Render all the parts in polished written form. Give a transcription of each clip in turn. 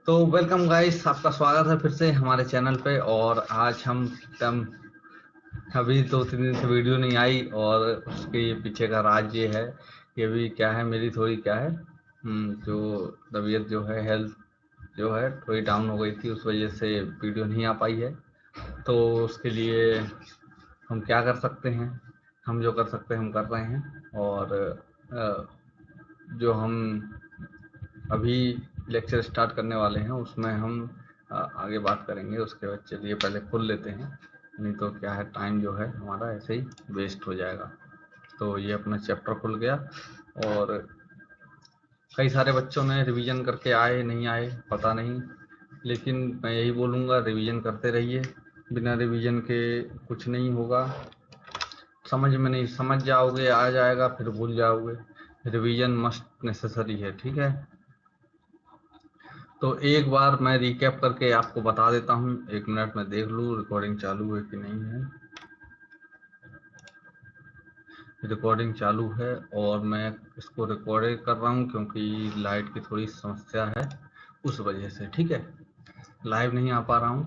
तो welcome guys, आपका स्वागत है फिर से हमारे चैनल पे। और आज हम अभी 2-3 दिन से वीडियो नहीं आई और उसके पीछे का राज ये है कि अभी क्या है, मेरी थोड़ी क्या है जो तबीयत जो है, हेल्थ जो है थोड़ी डाउन हो गई थी, उस वजह से वीडियो नहीं आ पाई है। तो उसके लिए हम क्या कर सकते हैं, हम जो कर सकते हैं हम कर रहे हैं। और जो हम अभी लेक्चर स्टार्ट करने वाले हैं उसमें हम आगे बात करेंगे। उसके बाद चलिए पहले खोल लेते हैं, नहीं तो क्या है टाइम जो है हमारा ऐसे ही वेस्ट हो जाएगा। तो ये अपना चैप्टर खुल गया और कई सारे बच्चों ने रिवीजन करके आए नहीं आए पता नहीं, लेकिन मैं यही बोलूँगा रिवीजन करते रहिए। बिना रिवीजन के कुछ नहीं होगा, समझ में नहीं, समझ जाओगे आ जाएगा फिर भूल जाओगे। रिवीजन मस्ट नेसेसरी है, ठीक है। तो एक बार मैं रिकैप करके आपको बता देता हूँ। 1 मिनट में देख लूँ रिकॉर्डिंग चालू है कि नहीं है। रिकॉर्डिंग चालू है और मैं इसको रिकॉर्ड कर रहा हूँ क्योंकि लाइट की थोड़ी समस्या है, उस वजह से, ठीक है। लाइव नहीं आ पा रहा हूँ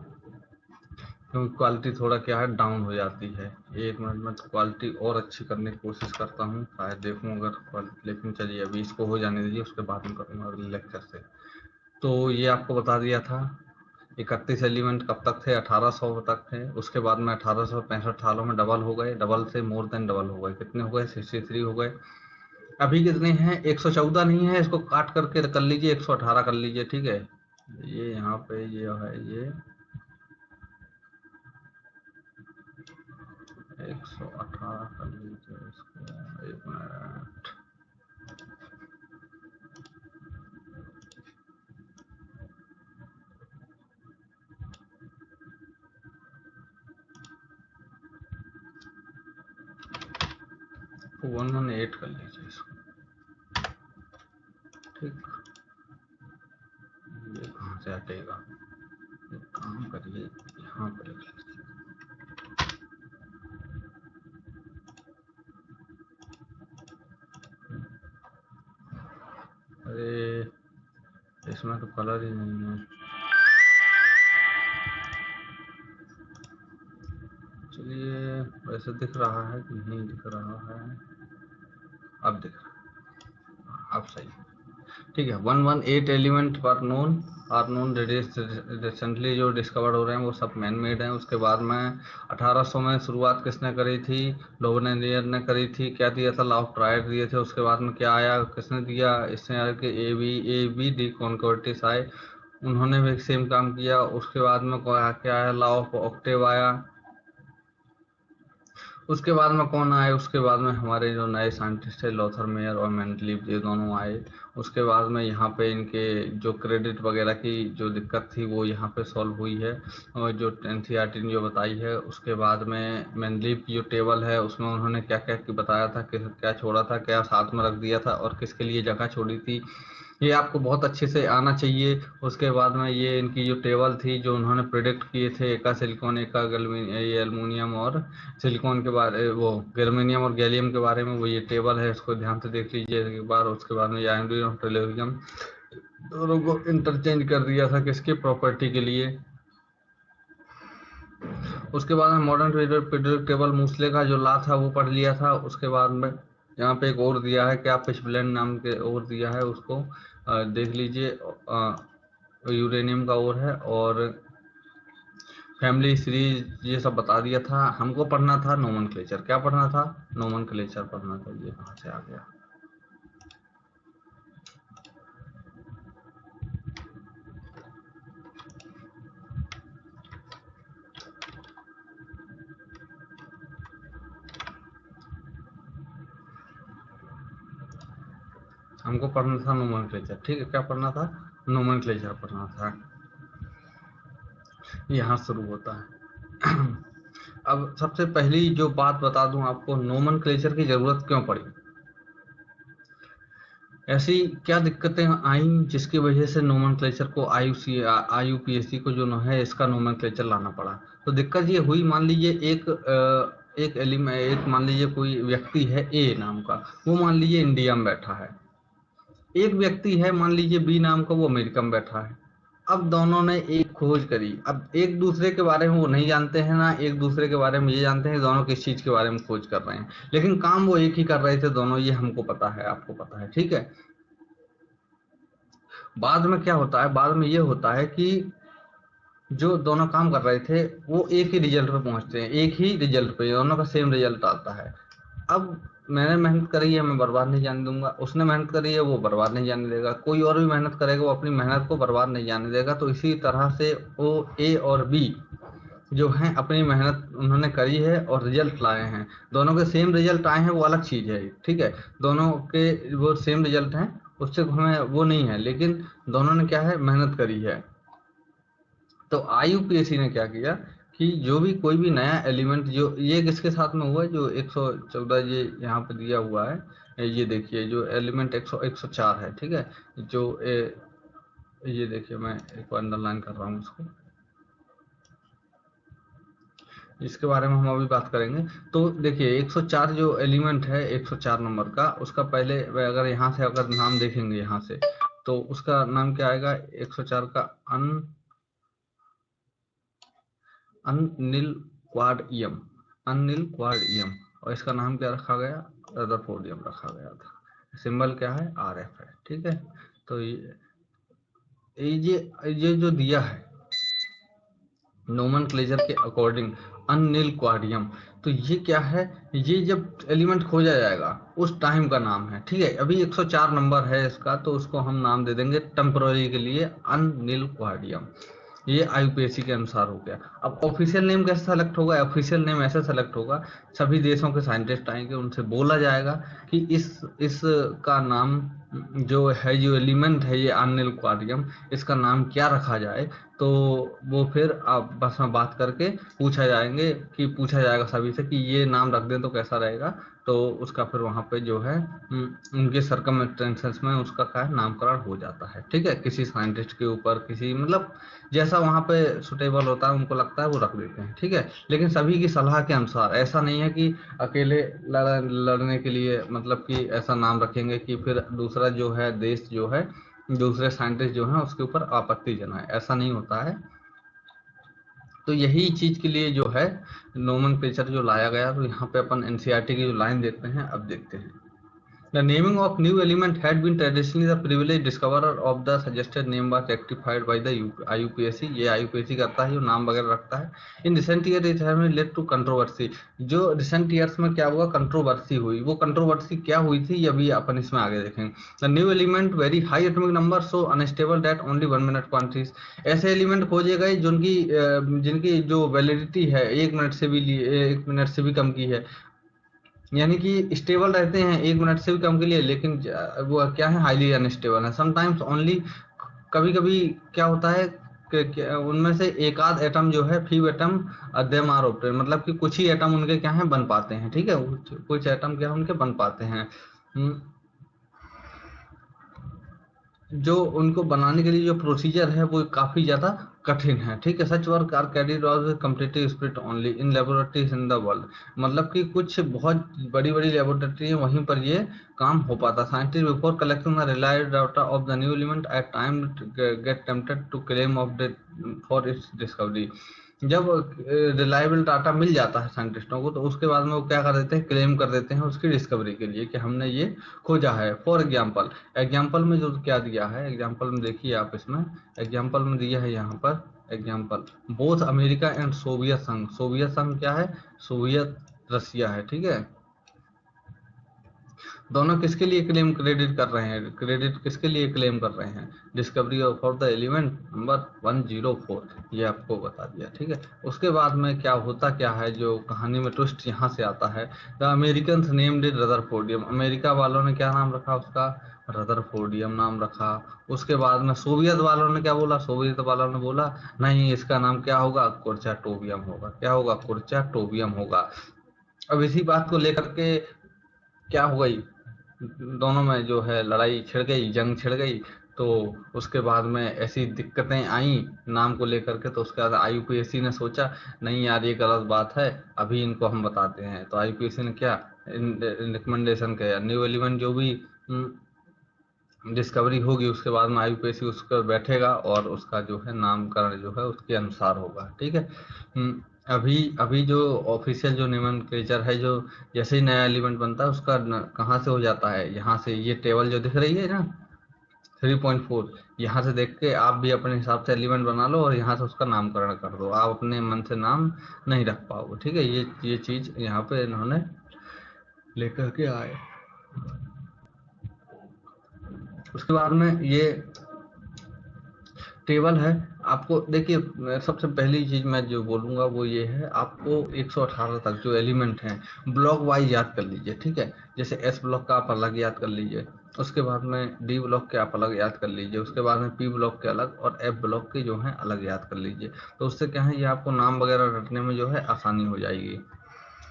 क्योंकि क्वालिटी थोड़ा क्या है डाउन हो जाती है। 1 मिनट में क्वालिटी और अच्छी करने की कोशिश करता हूँ, शायद देखूँ अगर क्वालिटी, लेकिन चलिए अभी इसको हो जाने दीजिए, उसके बाद में करूँगा अगले लेक्चर से। तो ये आपको बता दिया था 31 एलिमेंट कब तक थे, 1800 तक थे। उसके बाद में 1865 सालों में डबल हो गए, डबल से मोर देन डबल हो गए। कितने हो गए? 63 हो गए। अभी कितने हैं? 114 नहीं है, इसको काट करके कर लीजिए, 118 कर लीजिए, ठीक है। ये यहाँ पे ये है, ये 118 कर लीजिए इसको। 1 मिनट, तो 118 कर लीजिए इसको, ठीक। ये कहाँ से हटेगा? एक काम करिए, यहाँ पर लिख लीजिए। अरे इसमें तो कलर ही नहीं है। चलिए, वैसे दिख रहा है कि नहीं दिख रहा है? अब दिख रहा है, अब सही, ठीक है। 118 एलिमेंट पर नोन आर नोन रिसेंटली जो डिस्कवर्ड हो रहे हैं वो सब मैन मेड हैं। उसके बाद में 1800 में शुरुआत किसने करी थी? लोबनेरियर ने करी थी। क्या दिया था? लॉ ऑफ ट्रायड दिए थे। उसके बाद में क्या आया, किसने दिया? इसने आया कि ए बी डी कॉन्कोर्टिस आए, उन्होंने भी सेम काम किया। उसके बाद में क्या आया? लॉ ऑफ ऑक्टेव आया। उसके बाद में कौन आए? उसके बाद में हमारे जो नए साइंटिस्ट है लॉथर मेयर और मेंडलीव, ये दोनों आए। उसके बाद में यहाँ पे इनके जो क्रेडिट वगैरह की जो दिक्कत थी वो यहाँ पे सॉल्व हुई है, और जो एनसीईआरटी ने जो बताई है। उसके बाद में मेंडलीव की जो टेबल है उसमें उन्होंने क्या क्या बताया था, क्या छोड़ा था, क्या साथ में रख दिया था और किसके लिए जगह छोड़ी थी, ये आपको बहुत अच्छे से आना चाहिए। उसके बाद में ये इनकी जो टेबल थी जो उन्होंने प्रिडिक्ट किए थे, एका सिलिकॉन एका एल्युमिनियम और सिलिकॉन के बारे, वो गर्मेनियम और गैलियम के बारे में, वो ये टेबल है, इसको ध्यान से देख लीजिए एक बार। उसके बाद में आयोडीन और टेलोरियम दोनों को इंटरचेंज कर दिया था किसके? प्रॉपर्टी के लिए। उसके बाद में मॉडर्न पीरियड टेबल मूसले का जो लॉ था वो पढ़ लिया था। उसके बाद में यहाँ पे एक और दिया है, क्या फिशब्लेंड नाम के और दिया है, उसको देख लीजिए। यूरेनियम का और है, और फैमिली सीरीज, ये सब बता दिया था। हमको पढ़ना था नोमेनक्लेचर। क्या पढ़ना था? नोमेनक्लेचर पढ़ना था। ये कहाँ से आ गया? हमको पढ़ना था नोमेनक्लेचर, ठीक है। क्या पढ़ना था? नोमेनक्लेचर पढ़ना था। यहाँ शुरू होता है। अब सबसे पहली जो बात बता दूं आपको, नोमेनक्लेचर की जरूरत क्यों पड़ी? ऐसी क्या दिक्कतें आई जिसकी वजह से नोमेनक्लेचर को आईयूपीएसी को जो है इसका नोमेनक्लेचर लाना पड़ा? तो दिक्कत ये हुई, मान लीजिए एक मान लीजिए कोई व्यक्ति है ए नाम का, वो मान लीजिए इंडिया में बैठा है। एक व्यक्ति है मान लीजिए बी नाम का, वो अमेरिका में बैठा है। अब दोनों ने एक खोज करी। अब एक दूसरे के बारे में वो नहीं जानते हैं, ना एक दूसरे के बारे में ये जानते हैं दोनों किस चीज के बारे में खोज कर रहे हैं, लेकिन काम वो एक ही कर रहे थे दोनों, ये हमको पता है, आपको पता है, ठीक है। बाद में क्या होता है, बाद में ये होता है कि जो दोनों काम कर रहे थे वो एक ही रिजल्ट पे पहुंचते हैं, एक ही रिजल्ट पे, दोनों का सेम रिजल्ट आता है। अब मैंने मेहनत करी है, मैं बर्बाद नहीं जाने दूंगा, उसने मेहनत करी है, वो बर्बाद नहीं जाने देगा, कोई और भी मेहनत करेगा वो अपनी मेहनत को बर्बाद नहीं जाने देगा। तो इसी तरह से वो ए और बी जो हैं अपनी मेहनत उन्होंने करी है और रिजल्ट लाए हैं, दोनों के सेम रिजल्ट आए हैं, वो अलग चीज है, ठीक है। दोनों के वो सेम रिजल्ट हैं, उससे हमें वो नहीं है, लेकिन दोनों ने क्या है, मेहनत करी है। तो आईयूपीएसी ने क्या किया कि जो भी कोई भी नया एलिमेंट, जो ये किसके साथ में हुआ है, जो 114 ये यहाँ पे दिया हुआ है, ये देखिए जो एलिमेंट 104 है, ठीक है। जो ये देखिए मैं एक बार अंडरलाइन कर रहा हूँ उसको, इसके बारे में हम अभी बात करेंगे। तो देखिए 104 जो एलिमेंट है 104 नंबर का, उसका पहले अगर यहाँ से अगर नाम देखेंगे यहाँ से, तो उसका नाम क्या आएगा, 104 का अनिल क्वाड इयम, और इसका नाम क्या रखा गया, रदरफोर्डियम रखा गया था। सिंबल क्या है, आरएफ है, ठीक है। तो ये जो दिया है नोमेनक्लेचर के अकॉर्डिंग अनिल क्वाडियम, तो ये क्या है, ये जब एलिमेंट खोजा जाएगा उस टाइम का नाम है, ठीक है। अभी 104 नंबर है इसका, तो उसको हम नाम दे देंगे टेम्पररी के लिए अनिल क्वाडियम। ये आईयूपीएसी के अनुसार हो गया। अब ऑफिशियल नेम कैसे सेलेक्ट होगा, ऑफिशियल नेम ऐसे सेलेक्ट होगा, सभी देशों के साइंटिस्ट आएंगे, उनसे बोला जाएगा कि इस का नाम जो है, जो एलिमेंट है ये अनिल क्वाडियम, इसका नाम क्या रखा जाए। तो वो फिर आप बस में बात करके पूछा जाएगा सभी से कि ये नाम रख दें तो कैसा रहेगा। तो उसका फिर वहां पे जो है उनके सर्कमस्टेंसेस में उसका क्या नामकरण हो जाता है, ठीक है। किसी साइंटिस्ट के ऊपर, किसी मतलब जैसा वहां पे सुटेबल होता है, उनको लगता है वो रख देते हैं, ठीक है। लेकिन सभी की सलाह के अनुसार, ऐसा नहीं है कि अकेले लड़ने के लिए मतलब कि ऐसा नाम रखेंगे कि फिर दूसरा जो है देश जो है, दूसरे साइंटिस्ट जो है उसके ऊपर आपत्ति जनाए, ऐसा नहीं होता है। तो यही चीज के लिए जो है नोमेनक्लेचर जो लाया गया। तो यहाँ पे अपन एनसीईआरटी की जो लाइन देखते हैं, अब देखते हैं। The naming of new element had been traditionally the privileged discoverer of the suggested name was rectified by the IUPAC। ये IUPAC करता है, जो नाम वगैरह रखता है। In recent years it has led to controversy। जो recent years में क्या हुआ, कंट्रोवर्सी हुई। वो कंट्रोवर्सी क्या हुई थी, ये अभी अपन इसमें आगे देखेंगे। The new element very high atomic number so unstable that only 1 minute quantities। ऐसे एलिमेंट खोजे गए जिनकी जो वैलिडिटी है 1 मिनट से भी कम की है, यानी कि स्टेबल रहते हैं 1 मिनट से भी कम के लिए, लेकिन वो क्या है, हाईली अनस्टेबल है। समटाइम्स ओनली, कभी कभी क्या होता है कि उनमें से एक आध एटम जो है, few atom them are obtain, मतलब कि कुछ ही एटम उनके क्या है बन पाते हैं, ठीक है। कुछ एटम क्या उनके बन पाते हैं, जो उनको बनाने के लिए जो प्रोसीजर है वो काफी ज्यादा कठिन है, ठीक है। Such work are carried out with competitive spirit only in laboratories in the world. मतलब कि कुछ बहुत बड़ी बड़ी लेबोरेटरी है, वहीं पर ये काम हो पाता। Scientist before collecting the reliable data of the new element at time get tempted to claim of the for its discovery. जब रिलायबल डाटा मिल जाता है साइंटिस्टों को, तो उसके बाद में वो क्या कर देते हैं, क्लेम कर देते हैं उसकी डिस्कवरी के लिए कि हमने ये खोजा है। फॉर एग्जाम्पल, एग्जाम्पल में जो क्या दिया है, एग्जाम्पल में देखिए आप, इसमें एग्जाम्पल में दिया है यहाँ पर example, both America and Soviet संघ। सोवियत संघ क्या है, सोवियत रसिया है, ठीक है। दोनों किसके लिए क्लेम क्रेडिट कर रहे हैं, क्रेडिट किसके लिए क्लेम कर रहे हैं, discovery of the element number 104, ये आपको बता दिया, ठीक है। उसके बाद में क्या होता क्या है, जो कहानी में ट्विस्ट यहाँ से आता है। The American named it rutherfordium. America वालों ने क्या नाम रखा उसका, रदरफोर्डियम नाम रखा। उसके बाद में सोवियत वालों ने क्या बोला, सोवियत वालों ने बोला नहीं, इसका नाम क्या होगा, कुर्चाटोवियम होगा। क्या होगा, कुर्चाटोवियम होगा। अब इसी बात को लेकर के क्या हो गई, दोनों में जो है लड़ाई छिड़ गई, जंग छिड़ गई। तो उसके बाद में ऐसी दिक्कतें आई नाम को लेकर के। तो उसके बाद आईयूपीएसी ने सोचा नहीं यार ये गलत बात है, अभी इनको हम बताते हैं। तो आईयूपीएसी ने क्या रिकमेंडेशन किया, न्यू एलिमेंट जो भी डिस्कवरी होगी उसके बाद में आईयूपीएसी उस पर बैठेगा और उसका जो है नामकरण जो है उसके अनुसार होगा। ठीक है। अभी अभी जो ऑफिशियल जो नोमेनक्लेचर है, जो जैसे ही नया एलिमेंट बनता है उसका कहाँ से हो जाता है, यहाँ से ये टेबल जो दिख रही है ना 3.4, यहाँ से देख के आप भी अपने हिसाब से एलिमेंट बना लो और यहाँ से उसका नामकरण कर दो। आप अपने मन से नाम नहीं रख पाओगे। ठीक है, ये चीज यहाँ पे इन्होंने लेकर के आए। उसके बाद में ये टेबल है। आपको देखिए, सबसे पहली चीज मैं जो बोलूंगा वो ये है, आपको 118 तक जो एलिमेंट हैं ब्लॉक वाइज याद कर लीजिए। ठीक है, जैसे एस ब्लॉक का आप अलग याद कर लीजिए, उसके बाद में डी ब्लॉक के आप अलग याद कर लीजिए, उसके बाद में पी ब्लॉक के अलग और एफ ब्लॉक के जो है अलग याद कर लीजिए। तो उससे क्या है, ये आपको नाम वगैरह रटने में जो है आसानी हो जाएगी।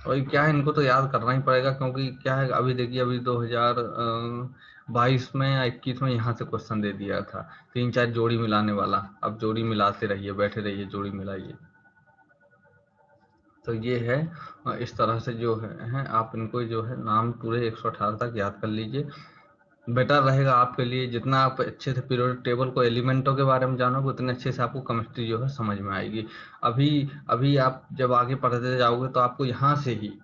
और क्या है, इनको तो याद करना ही पड़ेगा, क्योंकि क्या है, अभी देखिए अभी 2022 में या 21 में यहाँ से क्वेश्चन दे दिया था 3-4 जोड़ी मिलाने वाला। अब जोड़ी मिलाते रहिए, बैठे रहिए, जोड़ी मिलाइए। तो ये है, इस तरह से जो है आप इनको जो है नाम पूरे 118 तक याद कर लीजिए। बेटर रहेगा आपके लिए, जितना आप अच्छे से पीरियोडिक टेबल को एलिमेंटों के बारे में जानोगे उतने अच्छे से आपको केमिस्ट्री जो है समझ में आएगी। अभी अभी आप जब आगे पढ़ते जाओगे तो आपको यहाँ से ही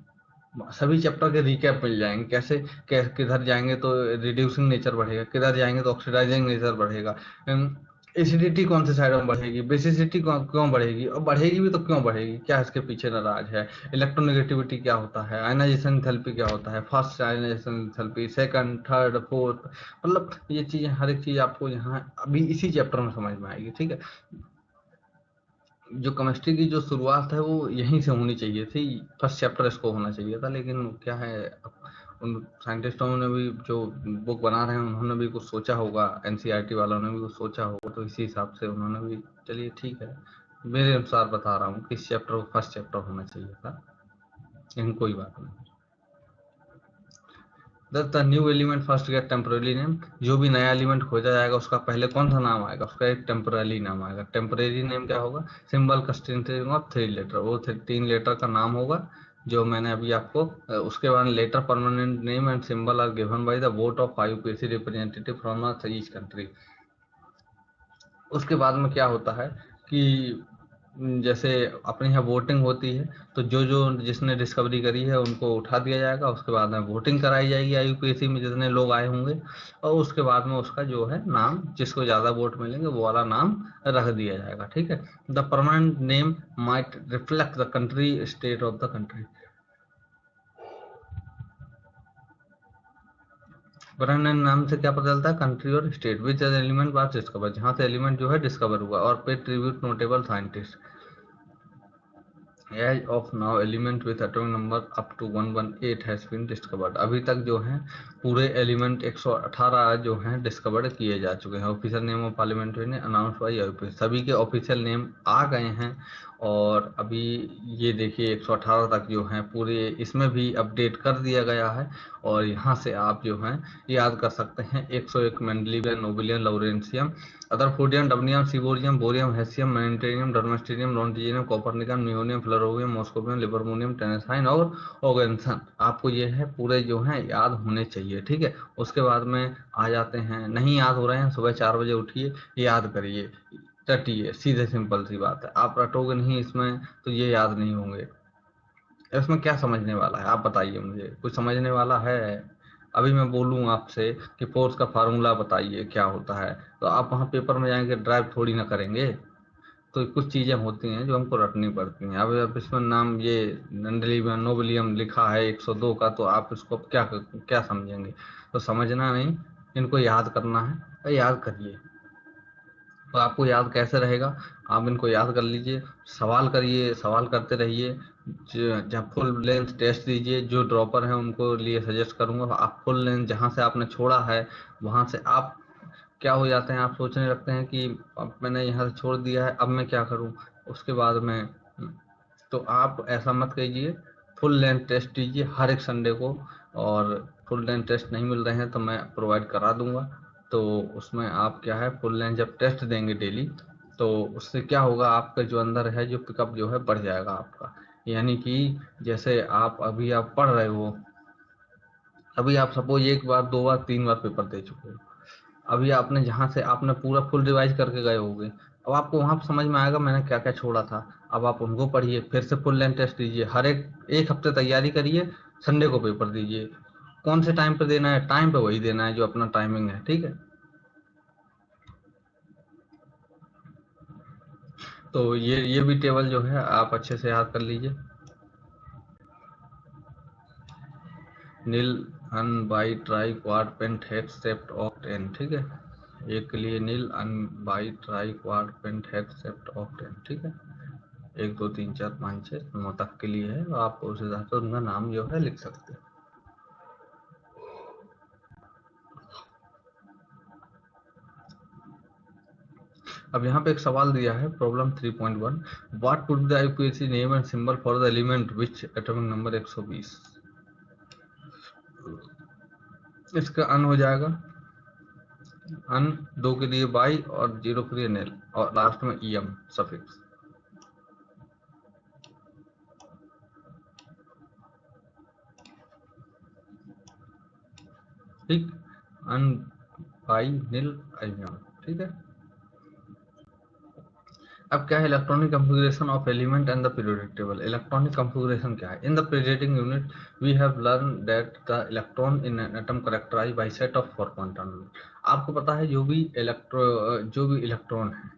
सभी चैप्टर के रिकैप मिल जाएंगे, कैसे किधर जाएंगे तो रिड्यूसिंग नेचर बढ़ेगा, किधर जाएंगे तो ऑक्सीडाइजिंग नेचर बढ़ेगा, एसिडिटी कौन से साइड में बढ़ेगी, बेसिसिटी क्यों बढ़ेगी, और बढ़ेगी भी तो क्यों बढ़ेगी, क्या इसके पीछे का राज है, इलेक्ट्रोनेगेटिविटी क्या होता है, आयनाइजेशन एंथैल्पी क्या होता है, first ionization enthalpy, second, third, fourth, मतलब ये चीजें, हर एक चीज आपको यहाँ अभी इसी चैप्टर में समझ में आएगी। ठीक है, जो केमिस्ट्री की जो शुरुआत है वो यहीं से होनी चाहिए थी, फर्स्ट चैप्टर इसको होना चाहिए था, लेकिन क्या है, उन साइंटिस्टों ने भी जो बुक बना रहे हैं उन्होंने भी कुछ सोचा होगा, एनसीईआरटी वालों ने भी कुछ सोचा होगा, तो इसी हिसाब से उन्होंने भी, चलिए ठीक है, मेरे अनुसार बता रहा हूँ कि इस चैप्टर को फर्स्ट चैप्टर होना चाहिए था, लेकिन कोई बात नहीं। The new element first get temporary name, जो भी नया एलिमेंट खोजा जाएगा उसका पहले कौन सा नाम आएगा, उसका एक टेम्पररी नाम आएगा। टेम्पररी नेम क्या होगा, सिंबल कंस्टिट्यूएंट ऑफ 3 लेटर, वो 3 लेटर का नाम होगा जो मैंने अभी आपको, उसके बाद later permanent name and symbol are given by the vote of IUPAC representative from each country. उसके बाद में क्या होता है कि जैसे अपने यहाँ वोटिंग होती है, तो जो जो जिसने डिस्कवरी करी है उनको उठा दिया जाएगा, उसके बाद में वोटिंग कराई जाएगी आईयूपीएसी में जितने लोग आए होंगे, और उसके बाद में उसका जो है नाम, जिसको ज़्यादा वोट मिलेंगे वो वाला नाम रख दिया जाएगा। ठीक है, the permanent name might reflect the country state of the country. Permanent नाम से क्या पता चलता है, कंट्री और state which element was discover, जहाँ से एलिमेंट जो है डिस्कवर हुआ, और पे tribute notable scientist. As of now, element with atomic number up to 118 has been discovered। अभी तक जो है पूरे एलिमेंट 118 जो हैं डिस्कवर्ड किए जा चुके हैं। ऑफिशियल नेम ऑफ पार्लियामेंट्री ने अनाउंस बाई आईयूपीएसी, सभी के ऑफिशियल नेम आ गए हैं। और अभी ये देखिए 118 तक जो हैं पूरे, इसमें भी अपडेट कर दिया गया है, और यहाँ से आप जो हैं याद कर सकते हैं 101 मेंडलीवियन, नोबिलियन, लॉरेंशियम, अदरफोर्डियम, डबनियम, सिबोरियम, बोरियम, हेसियम, मैग्नेटियम, डर्मेस्टेरियम, लॉन्टिजियम, कॉपरनिकम, नियोनियम, फ्लोरोवियम, मॉस्कोवियम, लिबर्मोनियम, टेनेसाइन और ओगेंसन। आपको ये है पूरे जो हैं याद होने चाहिए। ठीक है, उसके बाद में आ जाते हैं, नहीं याद हो रहे हैं, सुबह 4 बजे उठिए, याद करिए, रटिए, सीधे सिंपल सी बात है। आप रटोगे नहीं इसमें तो ये याद नहीं होंगे। इसमें क्या समझने वाला है, आप बताइए मुझे, कुछ समझने वाला है? अभी मैं बोलूँ आपसे कि फोर्स का फार्मूला बताइए क्या होता है, तो आप वहाँ पेपर में जाएंगे ड्राइव थोड़ी ना करेंगे। तो कुछ चीज़ें होती हैं जो हमको रटनी पड़ती हैं। अब इसमें नाम ये नंडलीबियम, नोबिलियम लिखा है 102 का, तो आप इसको क्या क्या समझेंगे? तो समझना नहीं, इनको याद करना है, तो याद करिए। तो आपको याद कैसे रहेगा, आप इनको याद कर लीजिए, सवाल करिए, सवाल करते रहिए, जहाँ फुल लेंथ टेस्ट दीजिए। जो ड्रॉपर हैं उनको लिए सजेस्ट करूंगा, आप फुल लेंथ जहाँ से आपने छोड़ा है वहाँ से आप क्या हो जाते हैं, आप सोचने लगते हैं कि अब मैंने यहाँ से छोड़ दिया है, अब मैं क्या करूँ उसके बाद में। तो आप ऐसा मत कीजिए, फुल लेंथ टेस्ट दीजिए हर एक संडे को। और फुल लेंथ टेस्ट नहीं मिल रहे हैं तो मैं प्रोवाइड करा दूंगा। तो उसमें आप क्या है, फुल लेंथ जब टेस्ट देंगे डेली, तो उससे क्या होगा, आपका जो अंदर है जो पिकअप जो है बढ़ जाएगा आपका। यानी कि जैसे आप पढ़ रहे हो, अभी आप सपोज 1 बार 2 बार 3 बार पेपर दे चुके हो, अभी आपने जहाँ से आपने पूरा फुल रिवाइज करके गए होगे, अब आपको वहां पर समझ में आएगा मैंने क्या क्या छोड़ा था। अब आप उनको पढ़िए, फिर से फुल लेंथ टेस्ट दीजिए, हर एक एक हफ्ते तैयारी करिए, संडे को पेपर दीजिए। कौन से टाइम पे देना है, टाइम पे वही देना है जो अपना टाइमिंग है, ठीक है। तो ये भी टेबल जो है आप अच्छे से याद कर लीजिए। Nil, un, bi, tri, quad, pent, hex, sept, octane, ठीक है। एक के लिए nil, un, bi, tri, quad, pent, hex, sept, octane, ठीक है। 1 2 3 4 5 6 9 तक के लिए है, आप उस हिसाब से उनका नाम जो है लिख सकते हैं। अब यहाँ पे एक सवाल दिया है, problem 3.1, what would the UPSC name and symbol for the element which atomic number 120। इसका अन हो जाएगा, अन, 2 के लिए बाई और 0 के लिए नेल और लास्ट में ईएम सफिक्स, ठीक। अन, बाई, नील, ईएम, ठीक है। अब क्या है electronic configuration of element and the periodic table. Electronic configuration क्या है? In the presenting unit we have learn that the electron in an atom characterized by set of 4 quantum number. आपको पता है जो भी इलेक्ट्रॉन है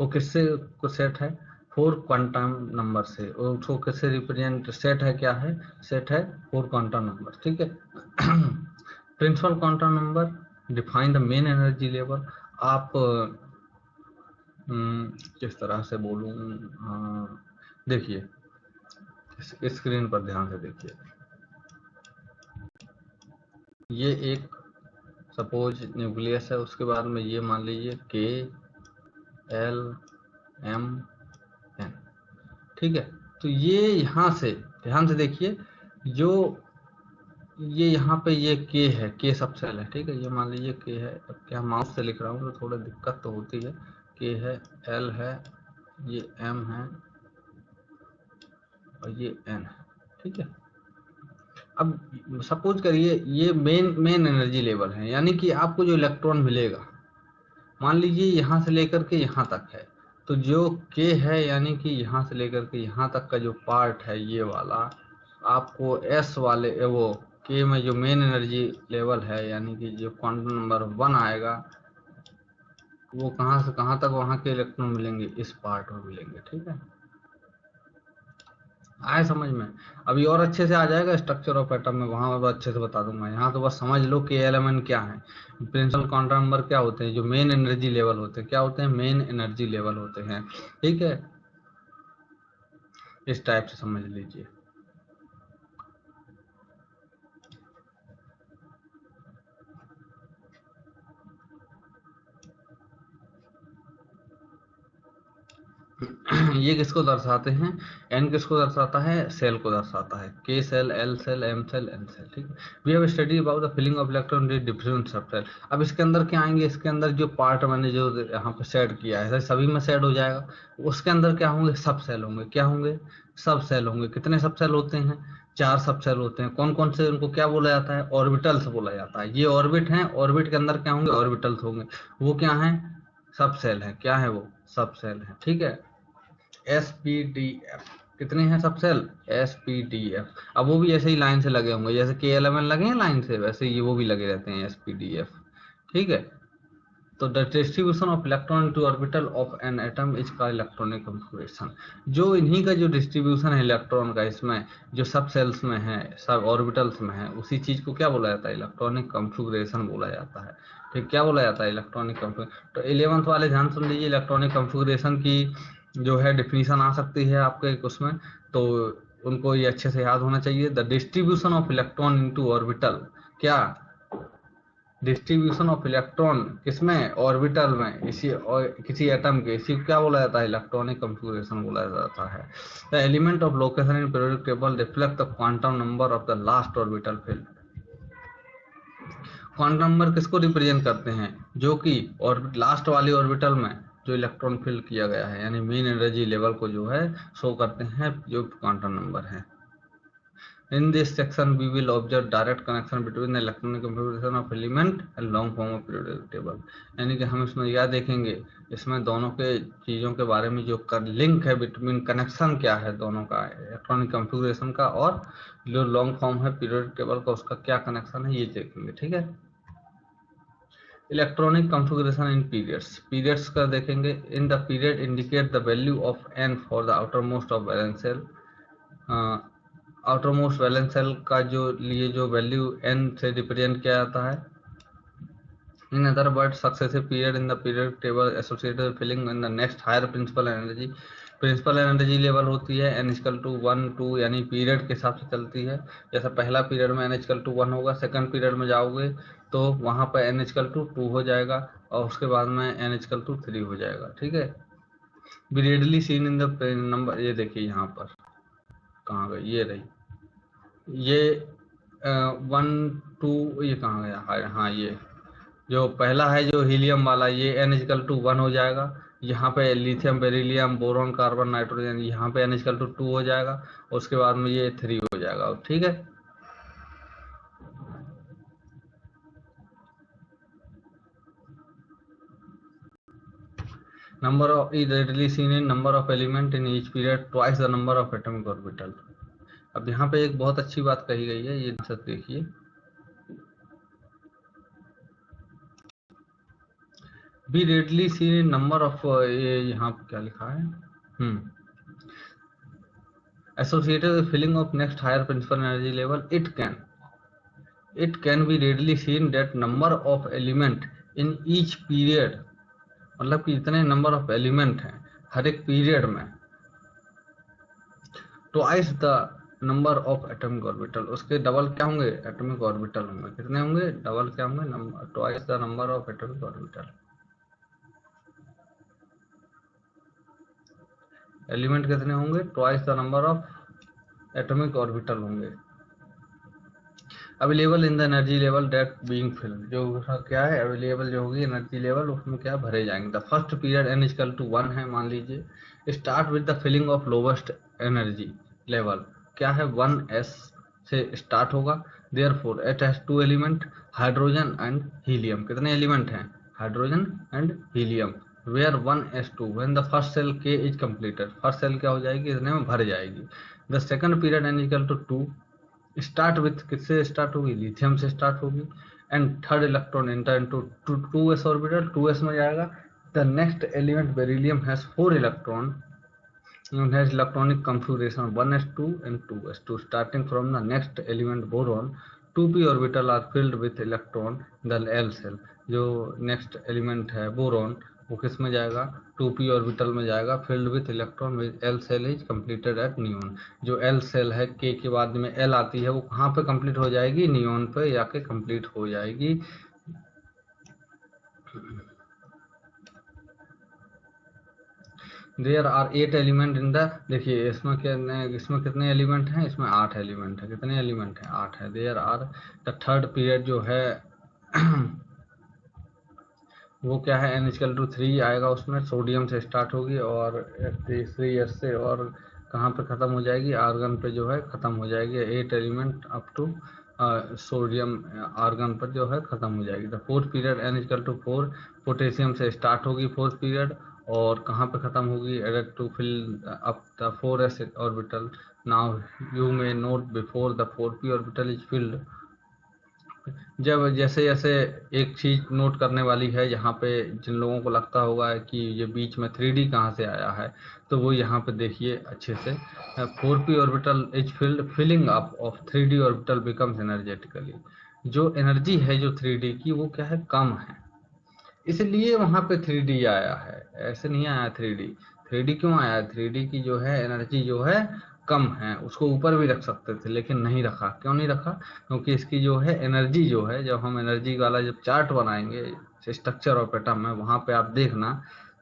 वो किससे को सेट है? 4 क्वांटम नंबर से। उसको किससे रिप्रेजेंट सेट है? क्या है? सेट है 4 क्वांटम नंबर, ठीक है। Principal quantum number define the main energy level. आप किस तरह से बोलूं, देखिए स्क्रीन पर ध्यान से देखिए, ये एक सपोज न्यूक्लियस है, उसके बाद में ये मान लीजिए के एल एम एन, ठीक है। तो ये यहाँ से ध्यान से देखिए, जो ये यहाँ पे ये के है, के सब सेल है, ठीक है। ये मान लीजिए के है, अब क्या माउस से लिख रहा हूँ तो थोड़ा दिक्कत तो होती है। के है, एल है, ये एम है और ये एन है, ठीक है। अब सपोज करिए ये मेन एनर्जी लेवल है, यानी कि आपको जो इलेक्ट्रॉन मिलेगा, मान लीजिए यहाँ से लेकर के यहाँ तक है, तो जो के है यानी कि यहाँ से लेकर के यहाँ तक का जो पार्ट है ये वाला, आपको एस वाले वो के में जो मेन एनर्जी लेवल है यानी कि जो क्वांटम नंबर 1 आएगा, वो कहाँ से कहाँ तक वहाँ के इलेक्ट्रॉन मिलेंगे, इस पार्ट में मिलेंगे, ठीक है। आए समझ में? अभी और अच्छे से आ जाएगा स्ट्रक्चर ऑफ एटम में, वहां और अच्छे से बता दूंगा। यहाँ तो बस समझ लो कि एलिमेंट क्या है, प्रिंसिपल क्वांटम नंबर क्या होते हैं, जो मेन एनर्जी लेवल होते हैं, क्या होते हैं, मेन एनर्जी लेवल होते हैं, ठीक है। इस टाइप से समझ लीजिए। ये किसको दर्शाते हैं? एन किसको दर्शाता है? सेल को दर्शाता है। K shell, L shell, M shell, N shell, ठीक है। We have study about the filling of electron different subshell. अब इसके अंदर क्या आएंगे? इसके अंदर जो पार्ट मैंने जो यहाँ पे सेट किया है सभी में सेट हो जाएगा। उसके अंदर क्या होंगे? सब सेल होंगे। क्या होंगे? सब सेल होंगे। कितने सब सेल होते हैं? 4 सब सेल होते हैं। कौन कौन से? उनको क्या बोला जाता है? ऑर्बिटल्स बोला जाता है। ये ऑर्बिट हैं, ऑर्बिट के अंदर क्या होंगे? ऑर्बिटल्स होंगे। वो क्या है? सब सेल है। क्या है वो? सब सेल है, ठीक है। एसपीडीएफ कितने हैं सब सेल? एसपीडीएफ। अब वो भी ऐसे ही लाइन से लगे होंगे, जैसे के एल एम एन लगे हैं लाइन से, वैसे ये वो भी लगे रहते हैं एसपीडीएफ, ठीक है। तो the distribution of electron to orbital of an atom is का इलेक्ट्रॉनिक कंफिगरेशन। जो इन्हीं का जो डिस्ट्रीब्यूशन है इलेक्ट्रॉन का, इसमें जो सब सेल्स में है, सब ऑर्बिटल्स में है, उसी चीज को क्या बोला जाता है? इलेक्ट्रॉनिक कंफिगरेशन बोला जाता है, ठीक। क्या बोला जाता है? Electronic configuration. तो 11th वाले ध्यान सुन लीजिए, इलेक्ट्रॉनिक कंफिगरेशन की जो है डिफिनीशन आ सकती है आपके उसमें, तो उनको ये अच्छे से याद होना चाहिए। The distribution of electron into orbital, क्या? डिस्ट्रीब्यूशन ऑफ इलेक्ट्रॉन किसमें? ऑर्बिटल में, इसी और किसी एटम के, इसी को क्या बोला जाता है? इलेक्ट्रॉनिक कंफिगरेशन बोला जाता है। The element of location in periodic table reflect the quantum number of the last orbital field. Quantum number किसको रिप्रेजेंट करते हैं? जो कि ऑर्बिट लास्ट वाली ऑर्बिटल में जो इलेक्ट्रॉन फिल किया गया है, यानी मेन एनर्जी लेवल को जो है शो करते हैं जो क्वांटम नंबर है। In this section, we will observe direct connection between the electronic configuration of element and long form of periodic table. यानी कि हम इसमें यह देखेंगे, इसमें दोनों के चीज़ों के बारे में जो लिंक है बिटवीन, कनेक्शन क्या है दोनों का, इलेक्ट्रॉनिक कॉन्फ़िगरेशन का और जो लॉन्ग फॉर्म है पीरियोडिक टेबल का, उसका क्या कनेक्शन है ये देखेंगे। ठीक है। Electronic configuration in periods, periods का देखेंगे। In the period indicate the value of n for the outermost of valence shell. Outermost valence shell का जो लिए जो वैल्यू एन से रिप्रेजेंट किया जाता है। In other word, successive period in the period table associated filling in the next higher principal energy. Principal energy level होती है n इक्वल टू 1 2, यानी पीरियड के हिसाब से चलती है। जैसे पहला पीरियड में n इक्वल टू 1 होगा, सेकंड पीरियड में जाओगे तो वहां पर n इक्वल टू 2 हो जाएगा और उसके बाद में n इक्वल टू 3 हो जाएगा। ठीक है। Be readily seen in the number, ये देखिए यहाँ पर कहाँ गई, ये रही, ये 1 2, ये कहाँ गया, हाँ ये जो पहला है जो हीलियम वाला, ये n इक्वल टू 1 हो जाएगा। यहाँ पे lithium, beryllium, boron, carbon, nitrogen, यहाँ पे n इक्वल टू 2 हो जाएगा। उसके बाद में ये 3 हो जाएगा। ठीक है। Number of is readily seen in number of element in each period twice the number of atomic orbital. अब यहाँ पे एक बहुत अच्छी बात कही गई है, ये सब देखिए। Be readily seen in number of, ये यहाँ पे क्या लिखा है, associated with filling of next higher principal energy level, it can be readily seen that number of element in each period, मतलब कि इतने नंबर ऑफ एलिमेंट हैं हर एक पीरियड में, twice the number of atomic orbital, उसके double क्या होंगे, atomic orbital होंगे। कितने होंगे, डबल क्या होंगे, twice the number of atomic orbital. Element कितने होंगे, twice the number of atomic orbital होंगे। Available in the energy level that being filled, जो क्या है अवेलेबल जो होगी एनर्जी लेवल, उसमें क्या भरे जाएंगे। The first period n equal to 1 है, मान लीजिए। Start with the filling of lowest energy level, क्या है 1s से स्टार्ट होगा। Therefore it has 2 element, hydrogen and helium. कितने एलिमेंट हैं, hydrogen and helium. Where 1s2 when the first shell k is completed, first shell क्या हो जाएगी, इतने में भर जाएगी। The second period n equal to 2 start with, किससे स्टार्ट होगी, लिथियम से स्टार्ट होगी। And third electron enter into 2s orbital, 2s में जाएगा। The next element beryllium has 4 electron and has electronic configuration 1s2 and 2s2 starting from the next element boron, 2p orbital are filled with electron, the l cell। जो next element है boron, वो किस में जाएगा, 2p orbital में जाएगा, filled with electron with l shell is completed at neon. जो l shell है, k के बाद में l आती है, वो कहाँ पे कंप्लीट हो जाएगी, नियॉन पे जाके कंप्लीट हो जाएगी। There are 8 element in the, देखिए इसमें कितने एलिमेंट हैं, इसमें 8 एलिमेंट है। कितने एलिमेंट हैं, 8 है। There are, the third period जो है वो क्या है, n इक्वल टू 3 आएगा, उसमें सोडियम से स्टार्ट होगी और तीसरी एस से, और कहाँ पे ख़त्म हो जाएगी, आर्गन पे जो है ख़त्म हो जाएगी। 8 element up to sodium argon पर जो है ख़त्म हो जाएगी। The fourth period n equal to 4, potassium से स्टार्ट होगी फोर्थ पीरियड, और कहाँ पे ख़त्म होगी, added to fill up the 4s orbital. Now you may note before the 4p orbital is filled. जब जैसे जैसे एक चीज नोट करने वाली है, यहाँ पे जिन लोगों को लगता होगा कि ये बीच में 3D कहाँ से आया है, तो वो यहाँ पे देखिए अच्छे से। 4p orbital is filling up of 3D orbital becomes energetically. जो एनर्जी है जो 3D की, वो क्या है, कम है, इसलिए वहां पे 3D आया है, ऐसे नहीं आया 3D। 3D क्यों आया, 3D की जो है एनर्जी जो है कम है, उसको ऊपर भी रख सकते थे लेकिन नहीं रखा। क्यों नहीं रखा, क्योंकि इसकी जो है एनर्जी जो है, जब हम एनर्जी वाला जब चार्ट बनाएंगे स्ट्रक्चर ऑफ एटम में, वहां पे आप देखना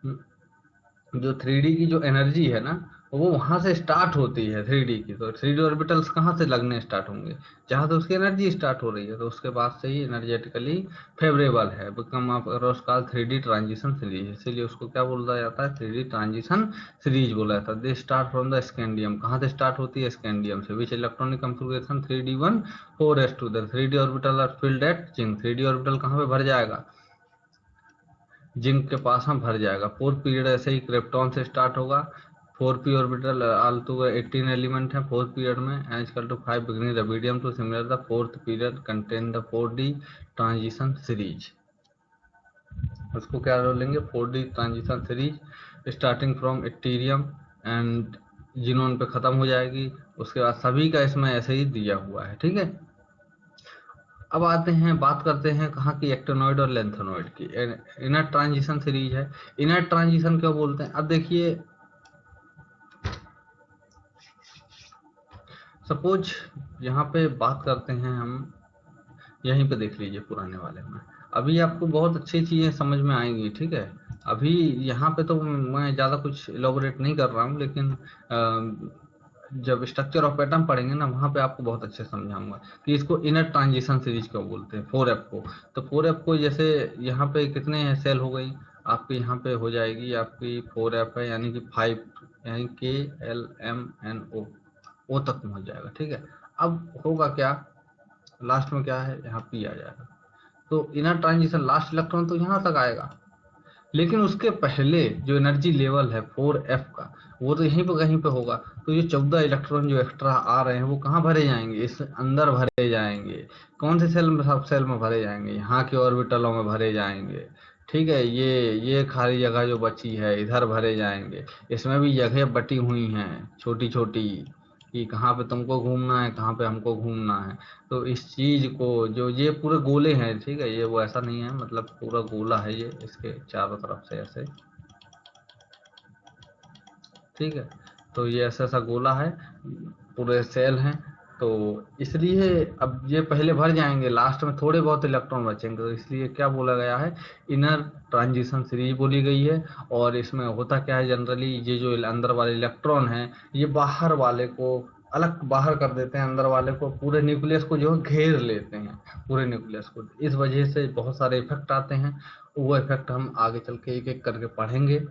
जो 3D की जो एनर्जी है ना, वो वहां से स्टार्ट होती है 3D की, तो 3D ऑर्बिटल्स कहाँ से लगने स्टार्ट होंगे, जहां से उसकी एनर्जी स्टार्ट हो रही है, तो उसके बाद से ही एनर्जेटिकली फेवरेबल है, become of called 3D transition series, इसीलिए उसको क्या बोला जाता है, 3D ट्रांजिशन सीरीज बोला जाता है। They start from the scandium, कहाँ से स्टार्ट होती है, स्कैंडियम से, which electronic configuration 3D1 4s2, the 3D orbital are filled at zinc, 3D orbital कहाँ पे भर जाएगा, जिंक के पास हम भर जाएगा। फोर्थ पीरियड ऐसे ही क्रिप्टॉन से स्टार्ट होगा, 4p ऑर्बिटल आल्टो 18 एलिमेंट है फोर्थ पीरियड में, as to 5 beginning rubidium to similar the fourth period contain the 4D transition series. उसको क्या बोलेंगे, 4D transition series starting from yttrium and xenon पे खत्म हो जाएगी, उसके बाद सभी का इसमें ऐसे ही दिया हुआ है, ठीक है। अब आते हैं, बात करते हैं कहाँ की, एक्टिनॉइड और लेंथेनॉइड की। इनर ट्रांजिशन सीरीज है। इनर ट्रांजिशन क्यों बोलते हैं, अब देखिए सपोज यहाँ पे बात करते हैं हम, यहीं पे देख लीजिए पुराने वाले में, अभी आपको बहुत अच्छी चीजें समझ में आएंगी, ठीक है। अभी यहाँ पे तो मैं ज्यादा कुछ इलोबोरेट नहीं कर रहा हूँ, लेकिन जब स्ट्रक्चर ऑफ एटम पढ़ेंगे ना, वहां पे आपको बहुत अच्छे समझाऊंगा कि इसको इनर ट्रांजिशन सीरीज क्यों बोलते हैं। 4f को, तो 4f को जैसे यहाँ पे कितने सेल हो गई आपकी, यहाँ पे हो जाएगी आपकी 4f है, यानी कि 5, यानी KLMNO, ओ तक पहुंच जाएगा, ठीक है। अब होगा क्या, लास्ट में क्या है, यहाँ P आ जाएगा, तो इनर ट्रांजिशन लास्ट इलेक्ट्रॉन तो यहाँ तक आएगा, लेकिन उसके पहले जो एनर्जी लेवल है 4f का, वो तो यहीं पर कहीं पे होगा। तो ये 14 इलेक्ट्रॉन जो एक्स्ट्रा आ रहे हैं वो कहाँ भरे जाएंगे, इस अंदर भरे जाएंगे। कौन से सेल में, सब सेल में भरे जाएंगे, यहाँ के ऑर्बिटलों में भरे जाएंगे, ठीक है। ये खाली जगह जो बची है इधर भरे जाएंगे। इसमें भी जगह बटी हुई हैं छोटी छोटी, कि कहाँ पे तुमको घूमना है, कहाँ पे हमको घूमना है। तो इस चीज को, जो ये पूरे गोले हैं, ठीक है, ये वो ऐसा नहीं है, मतलब पूरा गोला है ये, इसके चारों तरफ से ऐसे, ठीक है। तो ये ऐसा ऐसा गोला है, पूरे सेल हैं, तो इसलिए अब ये पहले भर जाएंगे, लास्ट में थोड़े बहुत इलेक्ट्रॉन बचेंगे, तो इसलिए क्या बोला गया है, इनर ट्रांजिशन सीरीज बोली गई है। और इसमें होता क्या है, जनरली ये जो अंदर वाले इलेक्ट्रॉन हैं, ये बाहर वाले को अलग बाहर कर देते हैं, अंदर वाले को, पूरे न्यूक्लियस को जो है घेर लेते हैं, पूरे न्यूक्लियस को। इस वजह से बहुत सारे इफेक्ट आते हैं, वो इफेक्ट हम आगे चल के एक एक करके पढ़ेंगे।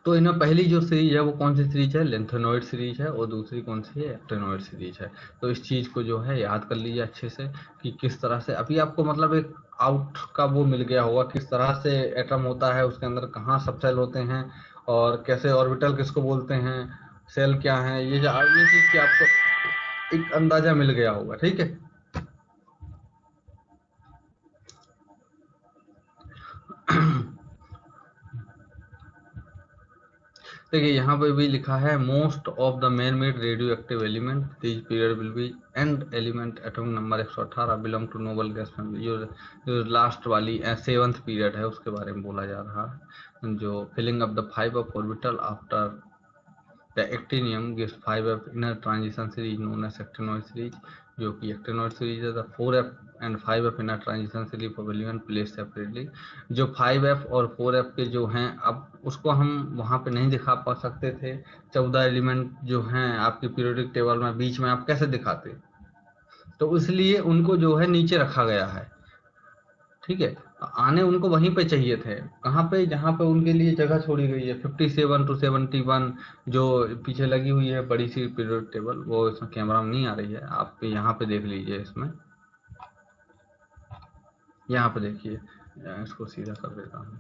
तो इनमें पहली जो सीरीज है वो कौन सी सीरीज है, लेंथेनॉइड सीरीज है, और दूसरी कौन सी है, एक्टिनॉइड सीरीज है। तो इस चीज को जो है याद कर लीजिए अच्छे से, कि किस तरह से अभी आपको मतलब एक आउट का वो मिल गया होगा, किस तरह से एटम होता है, उसके अंदर कहाँ सब सेल होते हैं, और कैसे ऑर्बिटल किसको बोलते हैं, सेल क्या है, ये चीज की आपको एक अंदाजा मिल गया होगा, ठीक है। देखिए यहाँ पे भी लिखा है, most of the man made radioactive element this period will be and element atomic number 118 belong to noble gas family. जो लास्ट वाली 7th पीरियड है उसके बारे में बोला जा रहा है, जो filling up the 5f orbital after the actinium gives 5f inner transition series known as actinoid series, जो कि actinoid series है। the 4f and 5f inner transition series for element placed separately। जो 5f और 4f के जो हैं, अब उसको हम वहाँ पे नहीं दिखा पा सकते थे, 14 एलिमेंट जो हैं आपके पीरियोडिक टेबल में बीच में आप कैसे दिखाते, तो इसलिए उनको जो है नीचे रखा गया है, ठीक है। आने उनको वहीं पे चाहिए थे, कहाँ पे, जहाँ पे उनके लिए जगह छोड़ी गई है 57 to 71, जो पीछे लगी हुई है बड़ी सी पीरियड टेबल, वो इसमें कैमरा में नहीं आ रही है, आप यहाँ पे देख लीजिए, इसमें यहाँ पे देखिए, इसको सीधा कर देता हूँ,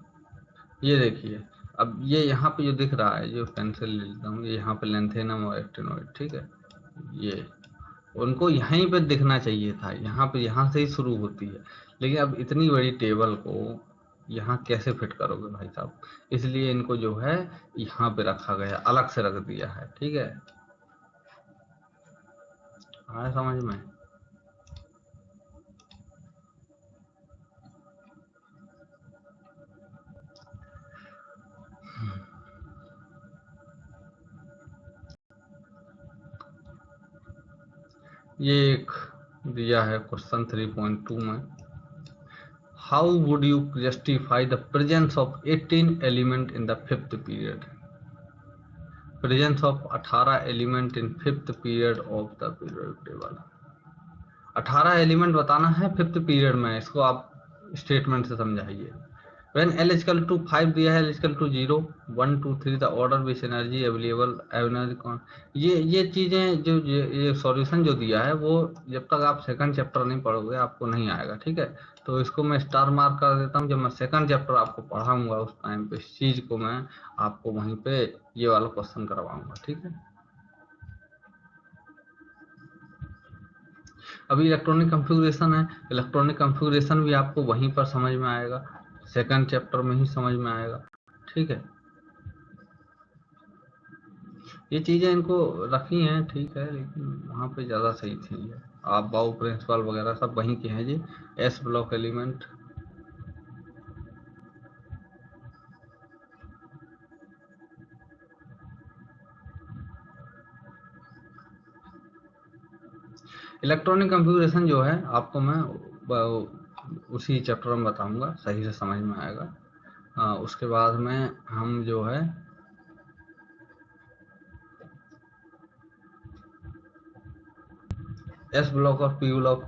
ये देखिए। अब ये यहाँ पे जो दिख रहा है, जो पेंसिल ले लेता हूँ, ये यहाँ पे लेंथेनम और एक्टिनोइड, ठीक है। ये उनको यहीं पे दिखना चाहिए था, यहाँ पे, यहाँ से ही शुरू होती है, लेकिन अब इतनी बड़ी टेबल को यहाँ कैसे फिट करोगे भाई साहब, इसलिए इनको जो है यहाँ पे रखा गया, अलग से रख दिया है, ठीक है। आया समझ में। ये एक दिया है क्वेश्चन 3.2 में, how would you justify the presence of 18 element in the 5th period. Presence of 18 element in fifth period of the period table. 18 element बताना है फिफ्थ पीरियड में, इसको आप स्टेटमेंट से समझाइए। व्हेन L इक्वल टू 5 दिया है, L equal to 0 1 2 3 the order which energy available energy कौन, ये चीजें जो ये सॉल्यूशन जो दिया है वो जब तक आप सेकंड चैप्टर नहीं पढ़ोगे आपको नहीं आएगा, ठीक है। तो इसको मैं स्टार मार्क कर देता हूँ। जब मैं सेकंड चैप्टर आपको पढ़ाऊंगा उस टाइम पे इस चीज को मैं आपको वहीं पे ये वाला क्वेश्चन करवाऊंगा, ठीक है। अभी इलेक्ट्रॉनिक कॉन्फ़िगरेशन है, इलेक्ट्रॉनिक कॉन्फ़िगरेशन भी आपको वहीं पर समझ में आएगा, सेकंड चैप्टर में ही समझ में आएगा, ठीक है। ये चीजें इनको रखी हैं, ठीक है, लेकिन वहाँ पे ज़्यादा सही थी। आप बाउ प्रिंसिपल वगैरह सब वहीं के हैं जी। S block element, electronic configuration जो है आपको मैं उसी चैप्टर में बताऊंगा, सही से समझ में आएगा। उसके बाद में हम जो है एस ब्लॉक और पी ब्लॉक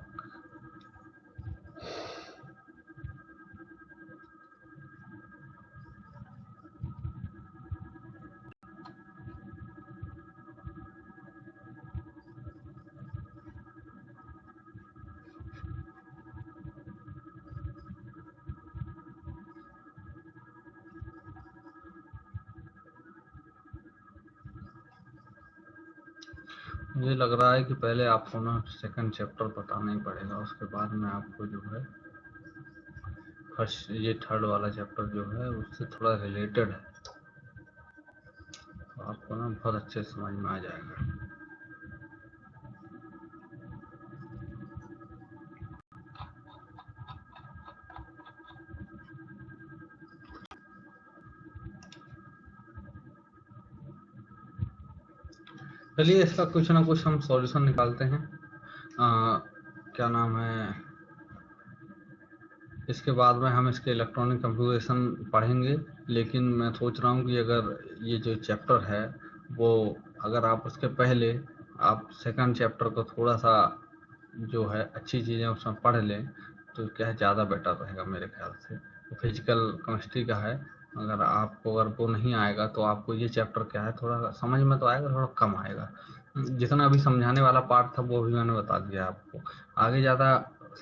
मुझे लग रहा है कि पहले आपको ना सेकंड चैप्टर बताना ही पड़ेगा, उसके बाद में आपको जो है फर्स्ट ये थर्ड वाला चैप्टर जो है उससे थोड़ा रिलेटेड है, तो आपको ना बहुत अच्छे समझ में आ जाएगा। चलिए इसका कुछ ना कुछ हम सॉल्यूशन निकालते हैं। क्या नाम है, इसके बाद में हम इसके इलेक्ट्रॉनिक कॉन्फ़िगरेशन पढ़ेंगे, लेकिन मैं सोच रहा हूँ कि अगर ये जो चैप्टर है वो अगर आप उसके पहले आप सेकंड चैप्टर को थोड़ा सा जो है अच्छी चीज़ें उसमें पढ़ लें तो क्या है ज़्यादा बेटर रहेगा मेरे ख्याल से। तो फिजिकल केमिस्ट्री का है, अगर वो नहीं आएगा तो आपको ये चैप्टर क्या है थोड़ा समझ में तो आएगा, थोड़ा कम आएगा। जितना अभी समझाने वाला पार्ट था वो भी मैंने बता दिया आपको। आगे ज़्यादा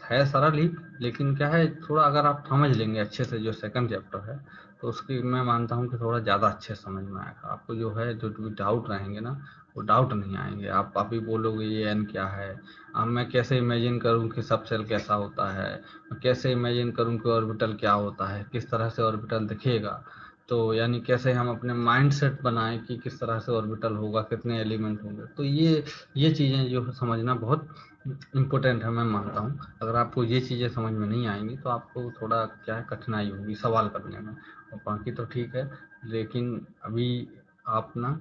है सरल ही, लेकिन क्या है थोड़ा अगर आप समझ लेंगे अच्छे से जो सेकंड चैप्टर है तो उसकी मैं मानता हूँ कि थोड़ा ज़्यादा अच्छे समझ में आएगा आपको। जो है जो भी डाउट रहेंगे ना वो डाउट नहीं आएंगे। आप अभी बोलोगे ये एन क्या है, अब मैं कैसे इमेजिन करूँ कि सब सेल कैसा होता है, मैं कैसे इमेजिन करूँ कि ऑर्बिटल क्या होता है, किस तरह से ऑर्बिटल दिखेगा। तो यानी कैसे हम अपने माइंड सेट बनाएं कि किस तरह से ऑर्बिटल होगा, कितने एलिमेंट होंगे। तो ये चीज़ें जो समझना बहुत इम्पोर्टेंट है मैं मानता हूँ। अगर आपको ये चीज़ें समझ में नहीं आएंगी तो आपको थोड़ा क्या है कठिनाई होगी सवाल करने में, और बाकी तो ठीक है। लेकिन अभी आप ना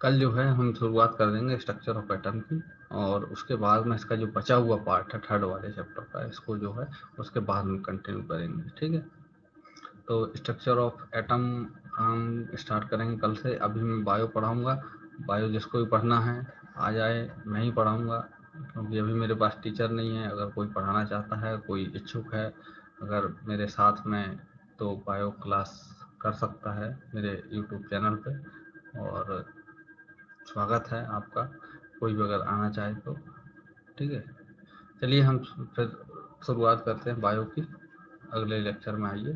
कल जो है हम शुरुआत कर देंगे स्ट्रक्चर ऑफ एटम की, और उसके बाद में इसका जो बचा हुआ पार्ट है थर्ड वाले चैप्टर का इसको जो है उसके बाद में कंटिन्यू करेंगे, ठीक है। तो स्ट्रक्चर ऑफ एटम हम स्टार्ट करेंगे कल से। अभी मैं बायो पढ़ाऊँगा, बायो जिसको भी पढ़ना है आ जाए, मैं ही पढ़ाऊँगा, क्योंकि अभी मेरे पास टीचर नहीं है। अगर कोई पढ़ाना चाहता है, कोई इच्छुक है अगर मेरे साथ में, तो बायो क्लास कर सकता है मेरे यूट्यूब चैनल पे, और स्वागत है आपका, कोई भी अगर आना चाहे तो, ठीक है। चलिए हम फिर शुरुआत करते हैं बायो की, अगले लेक्चर में आइए।